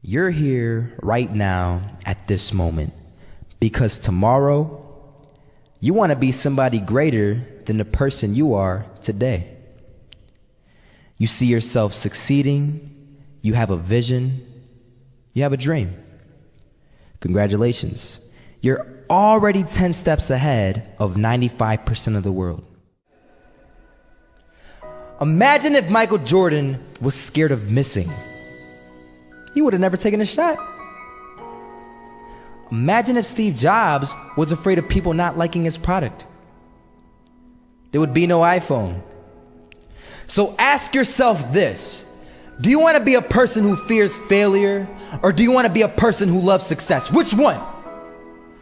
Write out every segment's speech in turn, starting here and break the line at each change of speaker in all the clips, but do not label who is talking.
You're here right now at this moment because tomorrow you want to be somebody greater than the person you are today. You see yourself succeeding, you have a vision, you have a dream. Congratulations. You're already 10 steps ahead of 95% of the world. Imagine if Michael Jordan was scared of missing. He would have never taken a shot. Imagine if Steve Jobs was afraid of people not liking his product. There would be no iPhone. So ask yourself this: do you want to be a person who fears failure, or do you want to be a person who loves success? Which one?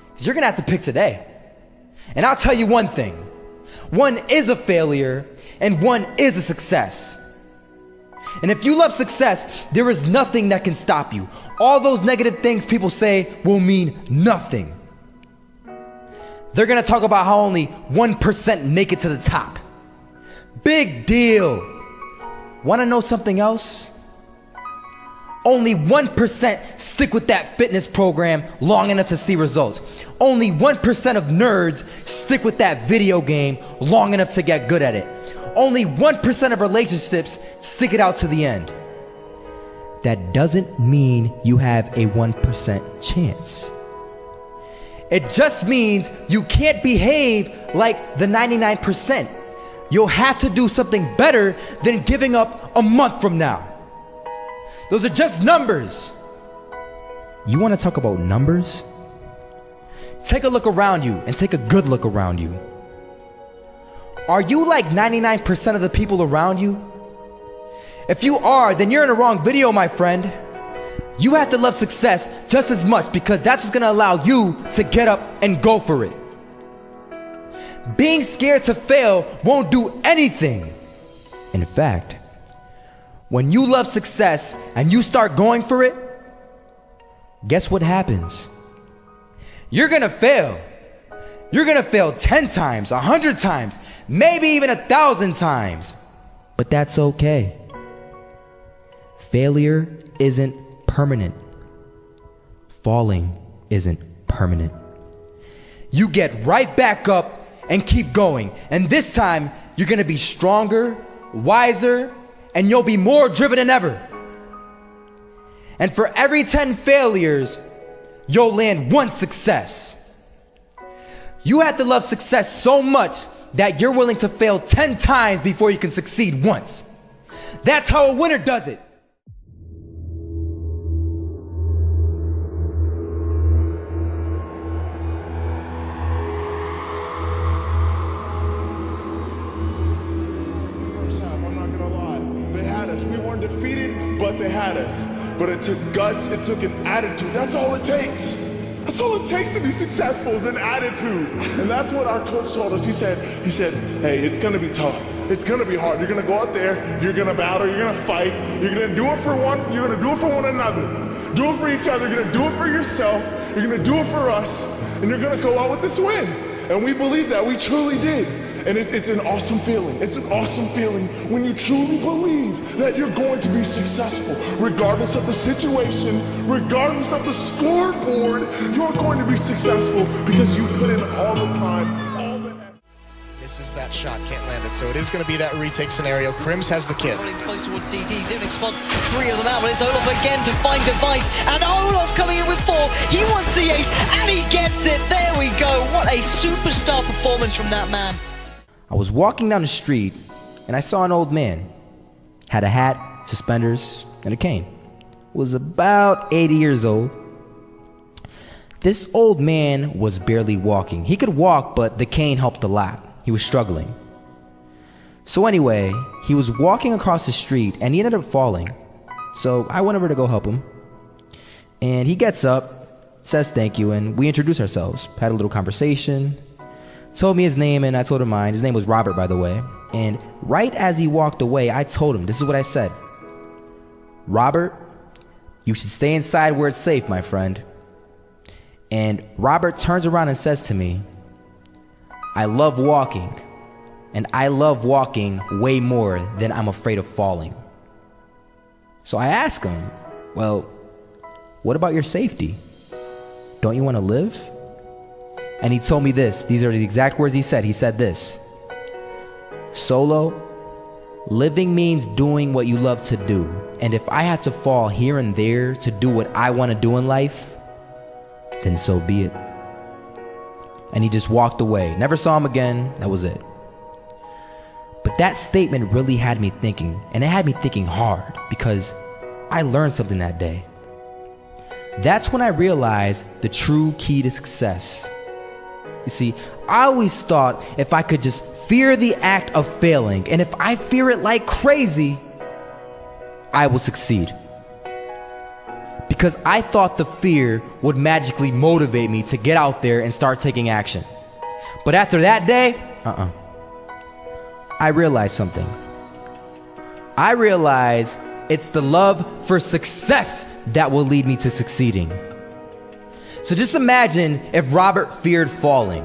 Because you're going to have to pick today. And I'll tell you one thing: one is a failure and one is a success. And if you love success, there is nothing that can stop you. All those negative things people say will mean nothing. They're gonna talk about how only 1% make it to the top. Big deal. Wanna know something else? Only 1% stick with that fitness program long enough to see results. Only 1% of nerds stick with that video game long enough to get good at it. Only 1% of relationships stick it out to the end. That doesn't mean you have a 1% chance. It just means you can't behave like the 99%. You'll have to do something better than giving up a month from now. Those are just numbers. You want to talk about numbers? Take a look around you and take a good look around you. Are you like 99% of the people around you? If you are, then you're in the wrong video, my friend. You have to love success just as much, because that's what's gonna allow you to get up and go for it. Being scared to fail won't do anything. In fact, when you love success and you start going for it, guess what happens? You're gonna fail. You're gonna fail 10 times, 100 times, maybe even 1,000 times. But that's okay. Failure isn't permanent. Falling isn't permanent. You get right back up and keep going. And this time, you're gonna be stronger, wiser, and you'll be more driven than ever. And for every 10 failures, you'll land one success. You have to love success so much that you're willing to fail 10 times before you can succeed once. That's how a winner does it.
First half, I'm not gonna lie. They had us. We weren't defeated, but they had us. But it took guts, it took an attitude. That's all it takes. That's all it takes to be successful, is an attitude. And that's what our coach told us. He said, hey, it's gonna be tough. It's gonna be hard. You're gonna go out there, you're gonna battle, you're gonna fight, you're gonna do it for one, you're gonna do it for one another. Do it for each other, you're gonna do it for yourself, you're gonna do it for us, and you're gonna go out with this win. And we believe that, we truly did. And it's an awesome feeling. It's an awesome feeling when you truly believe that you're going to be successful. Regardless of the situation, regardless of the scoreboard, you're going to be successful because you put in all the time, all the effort.
Misses that shot, can't land it. So it is going to be that retake scenario. Crims has the kid.
Running close towards CT, Zivnik spots 3 of them out, but it's Olaf again to find Device, and Olaf coming in with 4. He wants the ace, and he gets it. There we go. What a superstar performance from that man.
I was walking down the street and I saw an old man. Had a hat, suspenders, and a cane. Was about 80 years old. This old man was barely walking. He could walk, but the cane helped a lot. He was struggling. So anyway, he was walking across the street and he ended up falling. So I went over to go help him. And he gets up, says thank you, and we introduced ourselves. Had a little conversation. Told me his name and I told him mine. His name was Robert, by the way. And right as he walked away, I told him, this is what I said: Robert, you should stay inside where it's safe, my friend. And Robert turns around and says to me, I love walking, and I love walking way more than I'm afraid of falling. So I ask him, well, what about your safety? Don't you want to live? And he told me this. These are the exact words he said. He said this: Solo, living means doing what you love to do. And if I had to fall here and there to do what I want to do in life, then so be it. And he just walked away. Never saw him again. That was it. But that statement really had me thinking, and it had me thinking hard, because I learned something that day. That's when I realized the true key to success. You see, I always thought if I could just fear the act of failing, and if I fear it like crazy, I will succeed. Because I thought the fear would magically motivate me to get out there and start taking action. But after that day, I realized something. I realized it's the love for success that will lead me to succeeding. So just imagine if Robert feared falling.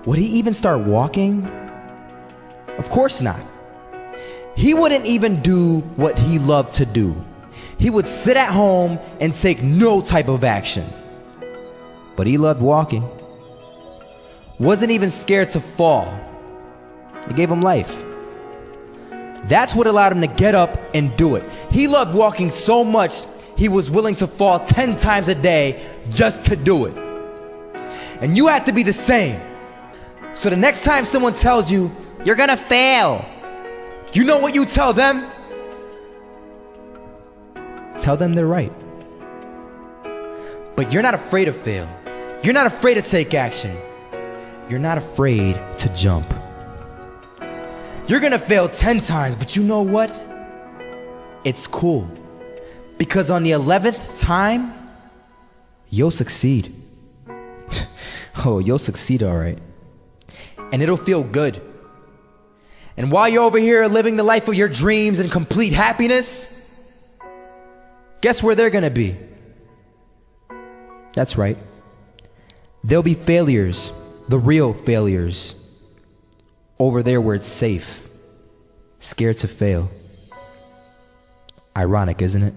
Would he even start walking? Of course not. He wouldn't even do what he loved to do. He would sit at home and take no type of action. But he loved walking. Wasn't even scared to fall. It gave him life. That's what allowed him to get up and do it. He loved walking so much, he was willing to fall 10 times a day just to do it. And you have to be the same. So the next time someone tells you, you're gonna fail, you know what you tell them? Tell them they're right. But you're not afraid to fail. You're not afraid to take action. You're not afraid to jump. You're gonna fail 10 times, but you know what? It's cool. Because on the 11th time, you'll succeed. Oh, you'll succeed, all right. And it'll feel good. And while you're over here living the life of your dreams and complete happiness, guess where they're gonna be? That's right. They'll be failures, the real failures. Over there where it's safe, scared to fail. Ironic, isn't it?